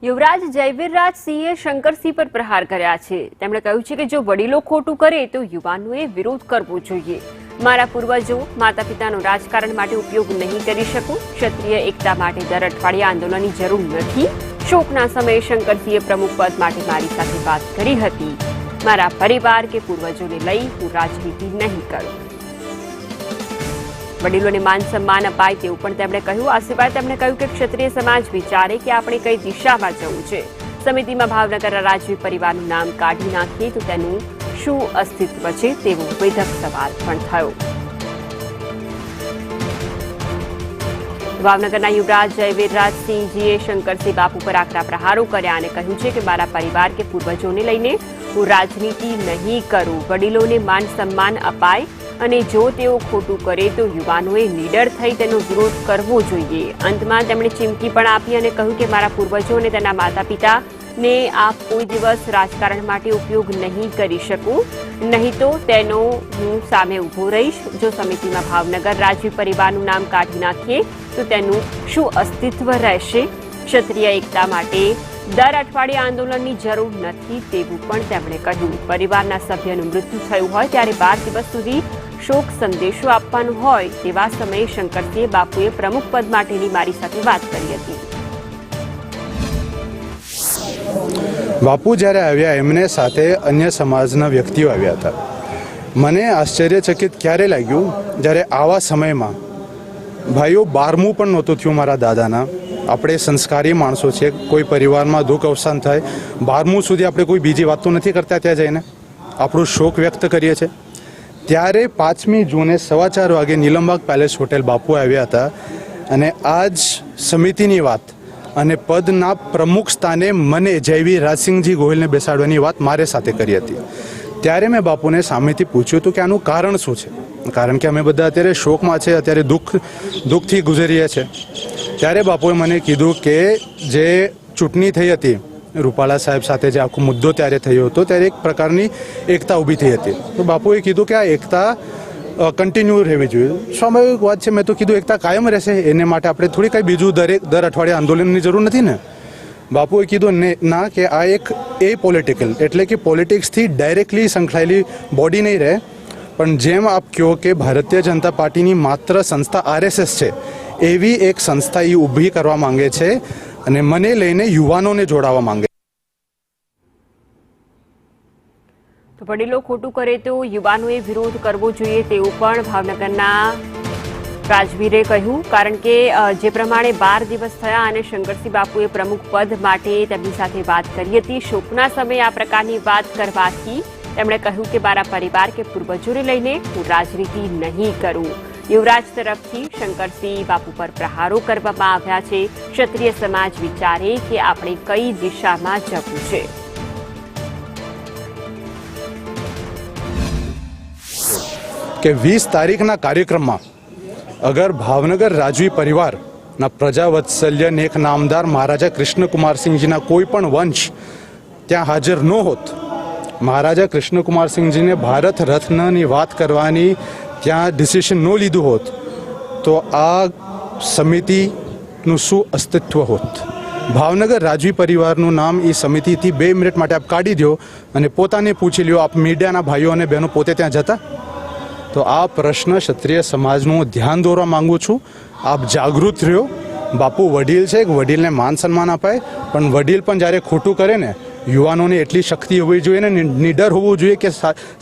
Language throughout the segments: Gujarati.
યુવરાજ જયવીરરાજસિંહે શંકરસિંહ પર પ્રહાર કર્યા છે। તેમણે કહ્યું છે કે જો વડીલો ખોટું કરે તો યુવાનોએ વિરોધ કરવો જોઈએ। મારા પૂર્વજો માતા પિતાનો રાજકારણ માટે ઉપયોગ નહીં કરી શકું। ક્ષત્રિય એકતા માટે દર અઠવાડિયે આંદોલનની જરૂર નથી। શોકના સમયે શંકરસિંહે પ્રમુખ પદ માટે મારી સાથે વાત કરી હતી। મારા પરિવાર કે પૂર્વજોને લઈ હું રાજનીતિ નહીં કરું। વડીલોને માન સન્માન અપાય તેવું પણ તેમણે કહ્યું। આ સિવાય તેમણે કહ્યું કે ક્ષત્રિય સમાજ વિચારે કે આપણે કઈ દિશામાં જવું છે। સમિતિમાં ભાવનગરના રાજવી પરિવારનું નામ કાઢી નાખીએ તો તેનું શું અસ્તિત્વ છે તેવો વેધક સવાલ પણ થયો। ભાવનગરના યુવરાજ જયવીરરાજસિંહજીએ શંકરસિંહ બાપુ પર આકરા પ્રહારો કર્યા અને કહ્યું છે કે મારા પરિવાર કે પૂર્વજોને લઈને હું રાજનીતિ નહીં કરું। વડીલોને માન સન્માન અપાય અને જો તેઓ ખોટું કરે તો યુવાનોએ નીડર થઈ તેનો વિરોધ કરવો જોઈએ। અંતમાં તેમણે ચીમકી પણ આપી અને કહ્યું કે મારા પૂર્વજો અને તેના માતા પિતાને આપ કોઈ દિવસ રાજકારણ માટે ઉપયોગ નહીં કરી શકું, નહીં તો તેનો હું સામે ઊભો રહીશ। જો સમિતિમાં ભાવનગર રાજવી પરિવારનું નામ કાઢી નાખીએ તો તેનું શું અસ્તિત્વ રહેશે? ક્ષત્રિય એકતા માટે દર અઠવાડિયે આંદોલનની જરૂર નથી તેવું પણ તેમણે કહ્યું। પરિવારના સભ્યનું મૃત્યુ થયું હોય ત્યારે 12 દિવસ સુધી શોક સંદેશો આપવાનો હોય તેવા સમયે શંકરસિંહ બાપુએ પ્રમુખ પદ માટેની મારી સાથે વાત કરી હતી। બાપુ જ્યારે આવ્યા એમને સાથે અન્ય સમાજના વ્યક્તિઓ આવ્યા હતા। મને આશ્ચર્યચકિત ક્યારે લાગ્યું જ્યારે આવા સમયમાં ભાઈઓ 12મું પણ નહોતું થયું મારા દાદાના। આપણે સંસ્કારી માણસો છે, કોઈ પરિવારમાં દુઃખ અવસાન થાય 12મું સુધી આપણે કોઈ બીજી વાત તો નથી કરતા, ત્યાં જઈને આપણું શોક વ્યક્ત કરીએ છીએ। ત્યારે 5મી જૂને 4:15 વાગે નીલમબાગ પેલેસ હોટેલ બાપુ આવ્યા હતા અને આ જ સમિતિની વાત અને પદના પ્રમુખ સ્થાને મને જયવીરરાજસિંહજી ગોહિલને બેસાડવાની વાત મારે સાથે કરી હતી। ત્યારે મેં બાપુને સામેથી પૂછ્યું હતું કે આનું કારણ શું છે, કારણ કે અમે બધા અત્યારે શોકમાં છે, અત્યારે દુઃખથી ગુજરીએ છીએ। ત્યારે બાપુએ મને કીધું કે જે ચૂંટણી થઈ હતી રૂપાલા સાહેબ સાથે, જે આખો મુદ્દો ત્યારે થયો હતો, ત્યારે એક પ્રકારની એકતા ઊભી થઈ હતી। તો બાપુએ કીધું કે આ એકતા કન્ટિન્યુ રહેવી જોઈએ। સ્વાભાવિક વાત છે, મેં તો કીધું એકતા કાયમ રહેશે, એને માટે આપણે થોડી કંઈ બીજું દર અઠવાડિયે આંદોલનની જરૂર નથી ને। બાપુએ કીધું ના, કે આ એક પોલિટિકલ એટલે કે પોલિટિક્સથી ડાયરેક્ટલી સંકળાયેલી બોડી નહીં રહે, પણ જેમ આપ કહો કે ભારતીય જનતા પાર્ટીની માત્ર સંસ્થા RSS છે, એવી એક સંસ્થા એ ઊભી કરવા માંગે છે અને મને લઈને યુવાનોને જોડાવા માંગે। તો વડીલો ખોટું કરે તો યુવાનોએ વિરોધ કરવો જોઈએ તેવું પણ ભાવનગરના રાજવીરે કહ્યું। કારણ કે જે પ્રમાણે 12 દિવસ થયા અને શંકરસિંહ બાપુએ પ્રમુખ પદ માટે તેમની સાથે વાત કરી હતી। શોકના સમયે આ પ્રકારની વાત કરવાથી તેમણે કહ્યું કે મારા પરિવાર કે પૂર્વજોને લઈને હું રાજનીતિ નહીં કરું। યુવરાજ તરફથી શંકરસિંહ બાપુ પર પ્રહારો કરવામાં આવ્યા છે। ક્ષત્રિય સમાજ વિચારે કે આપણે કઈ દિશામાં જવું છે। કે 20 તારીખના કાર્યક્રમમાં અગર ભાવનગર રાજવી પરિવારના પ્રજાવત્સલ્ય નેક નામદાર મહારાજા કૃષ્ણકુમારસિંહજીના કોઈ પણ વંશ ત્યાં હાજર ન હોત, મહારાજા કૃષ્ણકુમારસિંહજીને ભારત રત્નની વાત કરવાની ત્યાં ડિસિશન ન લીધું હોત તો આ સમિતિનું શું અસ્તિત્વ હોત? ભાવનગર રાજવી પરિવારનું નામ એ સમિતિથી 2 મિનિટ માટે આપ કાઢી દો અને પોતાને પૂછી લ્યો, આપ મીડિયાના ભાઈઓ અને બહેનો પોતે ત્યાં જતા? તો આ પ્રશ્ન ક્ષત્રિય સમાજનું ધ્યાન દોરવા માંગુ છું। આપ જાગૃત રહ્યો। બાપુ વડીલ છે, વડીલને માન સન્માન અપાય, પણ વડીલ પણ જ્યારે ખોટું કરે ને, યુવાનોને એટલી શક્તિ હોવી જોઈએ ને, નિડર હોવું જોઈએ કે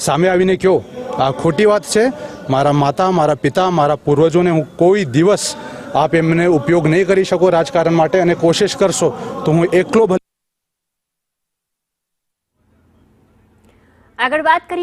સામે આવીને કહો આ ખોટી વાત છે, મારા માતા, મારા પિતા, મારા પૂર્વજોને હું કોઈ દિવસ આપ એમને ઉપયોગ નહીં કરી શકો રાજકારણ માટે, અને કોશિશ કરશો તો હું એકલો આગળ વાત કરીએ।